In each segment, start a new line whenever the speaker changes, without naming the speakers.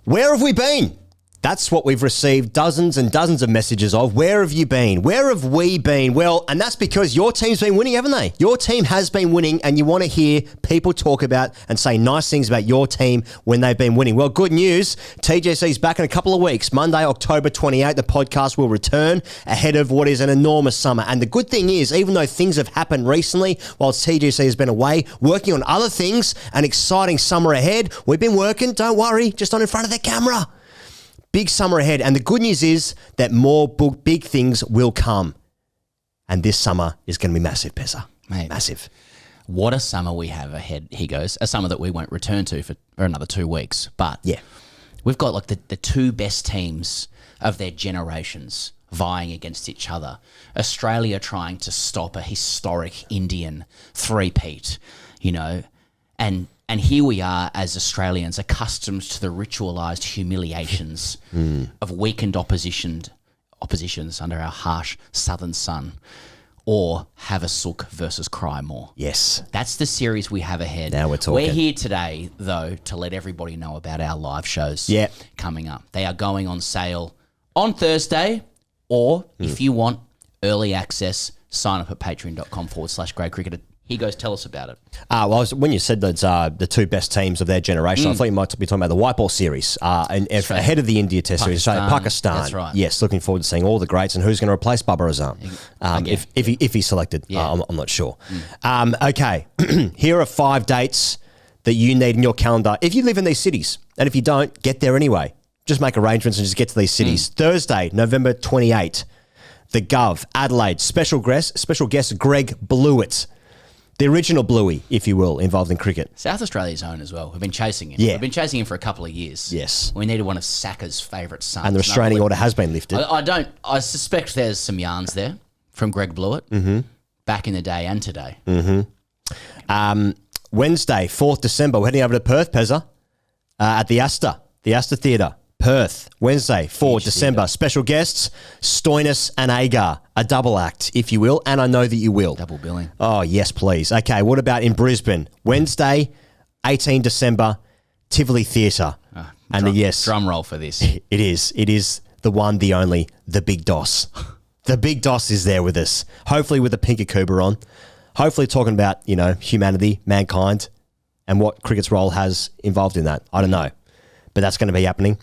Where have we been? That's what we've received dozens and dozens of messages of. Where have you been? Where have we been? Well, and that's because your team's been winning, haven't they? Your team has been winning, and you want to hear people talk about and say nice things about your team when they've been winning. Well, good news. TGC's back in a couple of weeks. Monday, October 28th, the podcast will return ahead of what is an enormous summer. And the good thing is, even though things have happened recently, whilst TGC has been away, working on other things, an exciting summer ahead, we've been working, don't worry, just not in front of the camera. Big summer ahead, and the good news is that more big things will come. And this summer is going to be massive, Pezza.
Mate,
massive.
What a summer we have ahead, he goes. A summer that we won't return to for another 2 weeks. But
yeah,
we've got like the two best teams of their generations vying against each other. Australia trying to stop a historic Indian three-peat, you know, and here we are as Australians accustomed to the ritualised humiliations of weakened oppositions under our harsh southern sun, or Havasuck versus Crymore.
Yes.
That's the series we have ahead.
Now we're talking.
We're here today, though, to let everybody know about our live shows coming up. They are going on sale on Thursday, or if you want early access, sign up at patreon.com/gradecricketer. He goes, tell us about it.
Well, when you said those the two best teams of their generation, I thought you might be talking about the white ball series and ahead of the India Test series. Pakistan.
That's right.
Yes, looking forward to seeing all the greats and who's going to replace Babar Azam if he's selected.
Yeah.
I'm not sure. Okay, here are 5 dates that you need in your calendar if you live in these cities. And if you don't, get there anyway. Just make arrangements and just get to these cities. Thursday, November 28th, the Gov, Adelaide, special guest Greg Blewett. The original Bluey, if you will, involved in cricket.
South Australia's own as well. We've been chasing him.
Yeah.
We've been chasing him for a couple of years.
Yes.
We needed one of Saka's favourite sons.
And the restraining order has been lifted.
I suspect there's some yarns there from Greg Blewett back in the day and today.
Wednesday, 4th December, we're heading over to Perth, Pezza, at the Astor Theatre. Perth, Wednesday, 4 December. Theatre. Special guests, Stoinis and Agar. A double act, if you will, and I know that you will.
Double billing.
Oh, yes, please. Okay, what about in Brisbane? Wednesday, 18 December, Tivoli Theatre.
Drum roll for this.
It is the one, the only, the Big Doss. The Big Doss is there with us, hopefully with a pink Akuba on, hopefully talking about, you know, humanity, mankind, and what cricket's role has involved in that. I don't know. But that's going to be happening.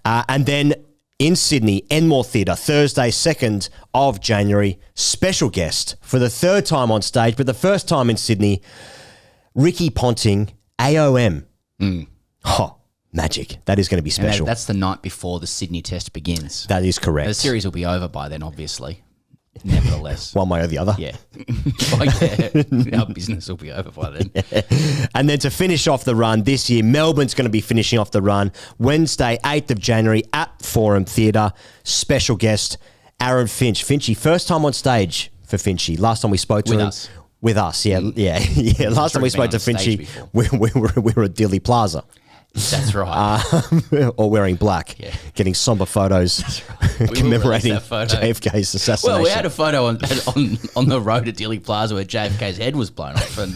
And then in Sydney, Enmore Theatre, Thursday, 2nd of January, special guest for the 3rd time on stage, but the first time in Sydney, Ricky Ponting, AOM. Oh, magic. That is going to be special.
And that's the night before the Sydney Test begins.
That is correct.
The series will be over by then, obviously. Nevertheless.
One way or the other.
Yeah. Our business will be over by then.
Yeah. And then to finish off the run this year, Melbourne's going to be finishing off the run Wednesday, 8th of January at Forum Theatre. Special guest, Aaron Finch. Finchy, first time on stage for Finchy. Last time we spoke to him. With us, yeah. Last time we spoke to Finchy, we were at Dilly Plaza.
That's right.
Or wearing black, getting somber photos commemorating JFK's assassination.
Well, we had a photo on the road at Dilly Plaza where JFK's head was blown off and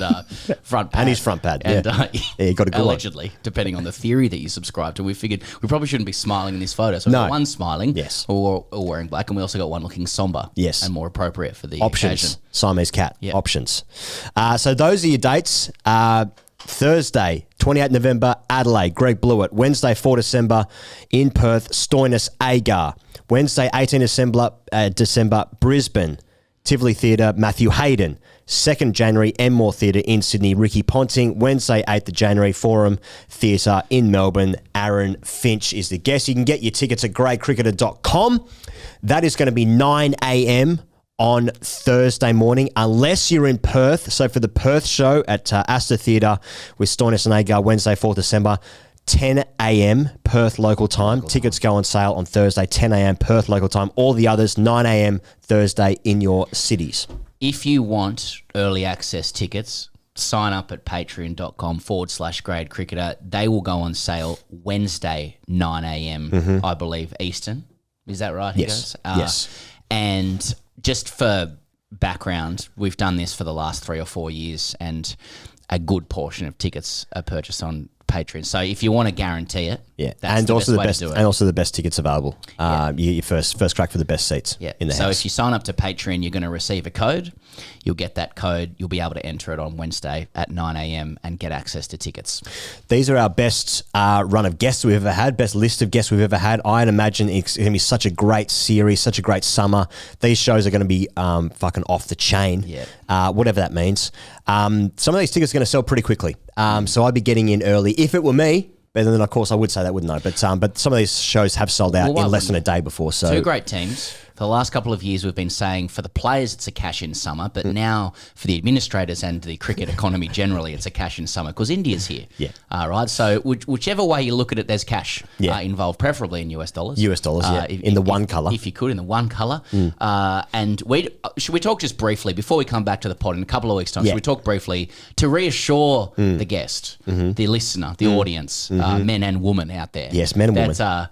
front pad.
And his front pad,
and,
he got a good
allegedly, depending on the theory that you subscribe to. We figured we probably shouldn't be smiling in this photo. So we got one smiling, or wearing black, and we also got one looking somber, and more appropriate for the occasion.
Siamese cat, options. So those are your dates. Thursday, 28 November, Adelaide, Greg Blewett. Wednesday, 4 December, in Perth, Stoinis Agar. Wednesday, 18 December, Brisbane, Tivoli Theatre, Matthew Hayden. 2nd January, Enmore Theatre in Sydney, Ricky Ponting. Wednesday, 8th of January, Forum Theatre in Melbourne, Aaron Finch is the guest. You can get your tickets at gradecricketer.com. That is going to be 9 a.m. on Thursday morning, unless you're in Perth. So for the Perth show at Astor Theatre with Stoinis and Agar, Wednesday, 4th December, 10 a.m. Perth local time. Tickets go on sale on Thursday, 10 a.m. Perth local time. All the others, 9 a.m. Thursday in your cities.
If you want early access tickets, sign up at patreon.com/gradecricketer. They will go on sale Wednesday, 9 a.m., I believe, Eastern. Is that right?
Yes. Yes.
And just for background, we've done this for the last 3 or 4 years, and a good portion of tickets are purchased on Patreon. So if you want to guarantee it,
Yeah,
that's
and
the
also
best
the
way
best,
to do it.
and also the best tickets available. You get your first crack for the best seats in the
so
house.
if you sign up to Patreon, you're going to receive a code. You'll get that code. You'll be able to enter it on Wednesday at 9 a.m. and get access to tickets.
These are our best run of guests we've ever had, best list of guests we've ever had. I'd imagine it's going to be such a great series, such a great summer. These shows are going to be fucking off the chain, whatever that means. Some of these tickets are going to sell pretty quickly. So I'd be getting in early. If it were me, but then of course I would say that, wouldn't I? But some of these shows have sold out in less than a day before. So
two great teams. For the last couple of years, we've been saying for the players it's a cash-in summer, but now for the administrators and the cricket economy generally, it's a cash-in summer because India's here.
Yeah.
Right. So whichever way you look at it, there's cash involved, preferably in US dollars.
US dollars, in the one colour.
If you could, in the one colour. And should we talk just briefly, before we come back to the pod in a couple of weeks' time, should we talk briefly to reassure the guest, the listener, the audience, men and women out there.
Yes, men and women.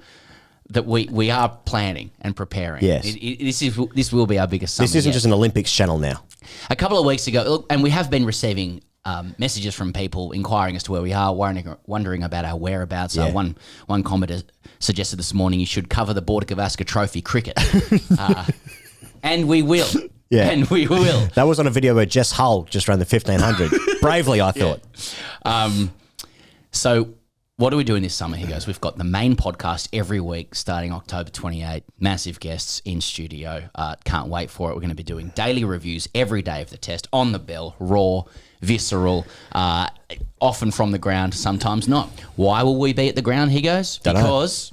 That we are planning and preparing.
Yes.
This will be our biggest summer
This isn't
yet.
just an Olympics channel now.
A couple of weeks ago, look, and we have been receiving messages from people inquiring as to where we are, wondering about our whereabouts. One commenter suggested this morning you should cover the Border Gavaskar Trophy cricket. And we will. Yeah. And we will.
That was on a video where Jess Hull just ran the 1500. Bravely, I thought.
So what are we doing this summer? He goes, we've got the main podcast every week starting October 28. Massive guests in studio. Can't wait for it. We're going to be doing daily reviews every day of the test, on the bell, raw, visceral, often from the ground, sometimes not. Why will we be at the ground, he goes? Because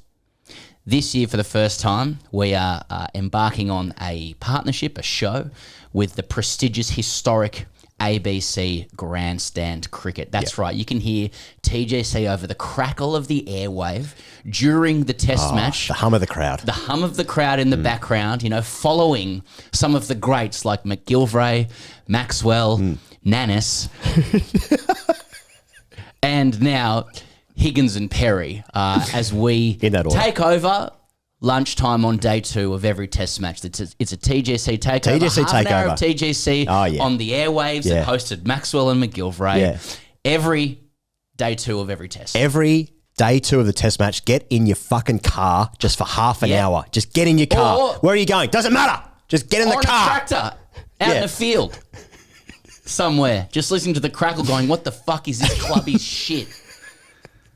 this year, for the first time, we are embarking on a partnership, a show, with the prestigious, historic ABC Grandstand Cricket. That's right. You can hear TGC over the crackle of the airwave during the test match.
The hum of the crowd.
The hum of the crowd in the background, following some of the greats like McGilvray, Maxwell, Nannis, and now Higgins and Perry as we take over lunchtime on day 2 of every test match. It's a TGC takeover. Half an hour of TGC on the airwaves that hosted Maxwell and McGilvray. Every day 2 of every test.
Every day 2 of the test match, get in your fucking car just for half an hour. Just get in your car. Where are you going? Doesn't matter. Just get in the car.
On a tractor out in the field somewhere. Just listening to the crackle going, what the fuck is this clubby shit?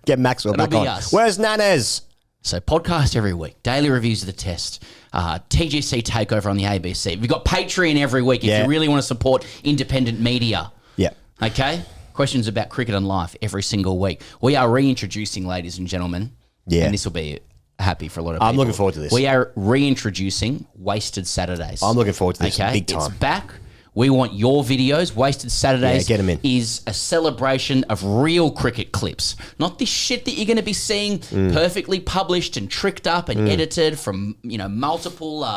Get Maxwell back on. Where's Nanez?
So podcast every week, daily reviews of the test, TGC takeover on the ABC. We've got Patreon every week if you really want to support independent media.
Yeah.
Okay? Questions about cricket and life every single week. We are reintroducing, ladies and gentlemen, and this will be happy for a lot of people.
I'm looking forward to this.
We are reintroducing Wasted Saturdays.
I'm looking forward to this big time.
It's back. We want your videos. Wasted Saturdays
get 'em in.
is a celebration of real cricket clips. Not this shit that you're going to be seeing perfectly published and tricked up and edited from, multiple,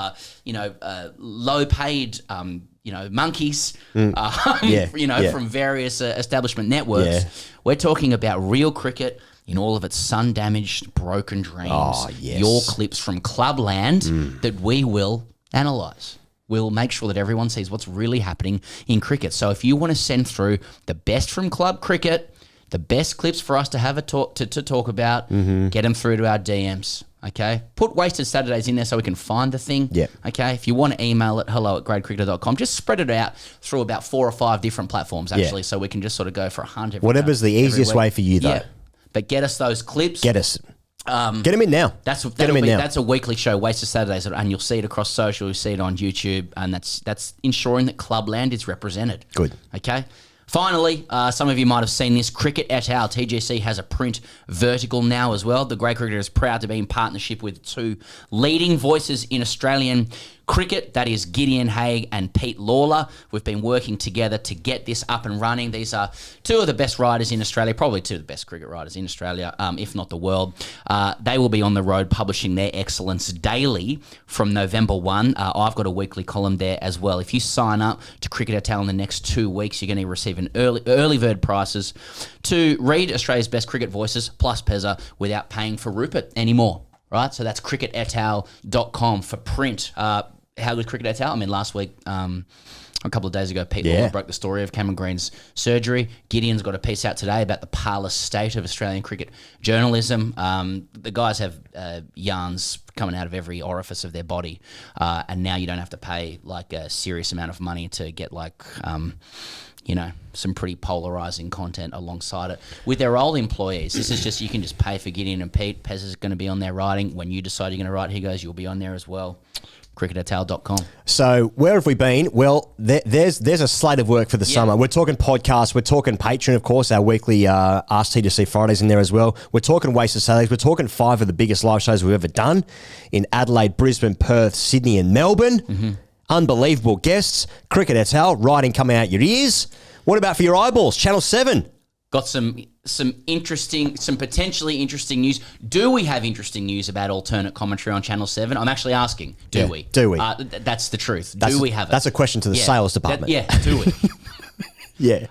low-paid, monkeys, from various establishment networks.
Yeah.
We're talking about real cricket in all of its sun-damaged, broken dreams.
Oh, yes.
Your clips from Clubland that we will analyse. We'll make sure that everyone sees what's really happening in cricket. So if you want to send through the best from club cricket, the best clips for us to have to talk about, get them through to our DMs, okay? Put Wasted Saturdays in there so we can find the thing, okay? If you want to email it, hello@gradecricketer.com, just spread it out through about 4 or 5 different platforms, actually, so we can just sort of go for a hunt every
Whatever's the easiest way for you, though. Yeah.
But get us those clips.
Get them in now.
That's a weekly show, Wasted Saturdays, and you'll see it across social. You'll see it on YouTube, and that's ensuring that Clubland is represented.
Good.
Okay. Finally, some of you might have seen this. Cricket et al. TGC has a print vertical now as well. The Grade Cricketer is proud to be in partnership with 2 leading voices in Australian cricket. That is Gideon Haigh and Pete Lawler. We've been working together to get this up and running. These are 2 of the best writers in Australia, probably 2 of the best cricket writers in Australia, if not the world. They will be on the road publishing their excellence daily from November 1. I've got a weekly column there as well. If you sign up to Cricket et al. In the next 2 weeks, you're going to receive an early bird prices to read Australia's best cricket voices plus Pezza without paying for Rupert anymore. Right? So that's cricketetal.com for print. how good cricket hotel? I mean, last week, a couple of days ago, Pete Lawler broke the story of Cameron Green's surgery. Gideon's got a piece out today about the parlous state of Australian cricket journalism. The guys have yarns coming out of every orifice of their body, and now you don't have to pay like a serious amount of money to get like, some pretty polarising content alongside it. With their old employees, this is just, you can just pay for Gideon and Pete. Pez is going to be on there writing. When you decide you're going to write, he goes, you'll be on there as well. crickethotel.com.
So where have we been? Well, there's a slate of work for the summer. We're talking podcasts. We're talking Patreon, of course, our weekly Ask TGC Fridays in there as well. We're talking Wasted Saturdays. We're talking 5 of the biggest live shows we've ever done in Adelaide, Brisbane, Perth, Sydney and Melbourne. Mm-hmm. Unbelievable guests. Cricket Hotel, writing coming out your ears. What about for your eyeballs? Channel 7.
Got some potentially interesting news. Do we have interesting news about alternate commentary on Channel 7? I'm actually asking, do we?
Do we?
That's the truth. Do we have it?
That's a question to the sales department.
Do we?
Yeah.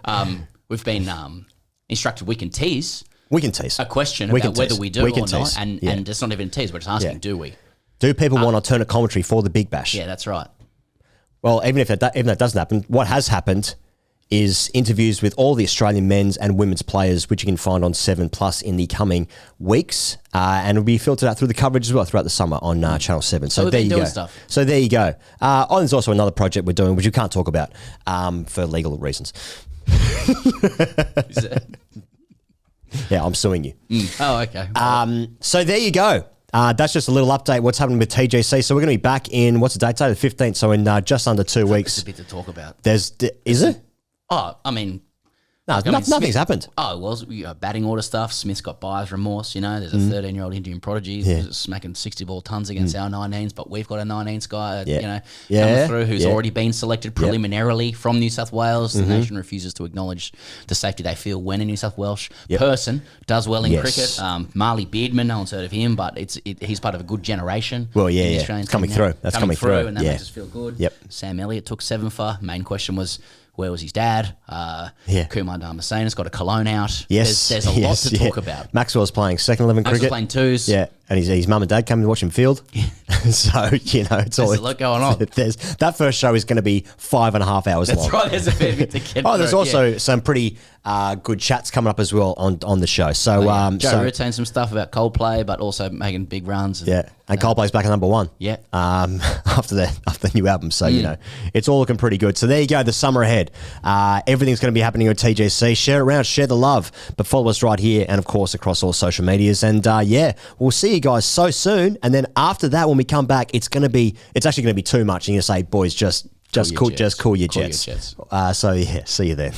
We've been instructed we can tease.
We can tease.
A question about whether we do or not. And it's not even a tease. We're just asking, do we?
Do people want alternate commentary for the Big Bash?
Yeah, that's right.
Well, even if that doesn't happen, what has happened is interviews with all the Australian men's and women's players, which you can find on 7+ in the coming weeks, and will be filtered out through the coverage as well throughout the summer on Channel 7. So there you go.
Stuff.
So there you go. There's also another project we're doing, which we can't talk about for legal reasons. Yeah, I'm suing you.
Oh, okay.
So there you go. That's just a little update what's happening with TGC. So we're going to be back in, what's the date today? The 15th. So in just under 2 weeks.
There's a bit to talk about.
Is it?
Oh, I mean...
nothing's happened.
Oh, well, batting order stuff. Smith's got buyer's remorse, There's a 13-year-old Indian prodigy who's smacking 60-ball tons against our 19s, but we've got a 19s guy, coming through who's already been selected preliminarily from New South Wales. The nation refuses to acknowledge the safety they feel when a New South Welsh person does well in cricket. Marley Beardman, no one's heard of him, but he's part of a good generation.
Well, it's coming through. That's coming through.
And that makes us feel good.
Yep.
Sam Elliott took 7 for. Main question was, where was his dad? Kumar Dharmasena's got a Cologne out.
Yes.
There's a lot to talk about.
Maxwell's playing second 11 cricket.
Maxwell's playing 2s.
Yeah. And his mum and dad came to watch him field. So, it's all...
There's a lot going on.
That first show is going to be 5.5 hours long.
That's right. There's a fair bit to get
there's also some pretty good chats coming up as well on the show. So,
Joe Root's saying some stuff about Coldplay, but also making big runs.
And Coldplay's back at number 1.
Yeah.
After the new album. So, it's all looking pretty good. So there you go, the summer ahead. Everything's going to be happening on TGC. Share it around, share the love. But follow us right here and, of course, across all social medias. And, we'll see you guys so soon. And then after that, when we come back, it's actually going to be too much. And you're going to say, boys, just cool your jets. So, see you then.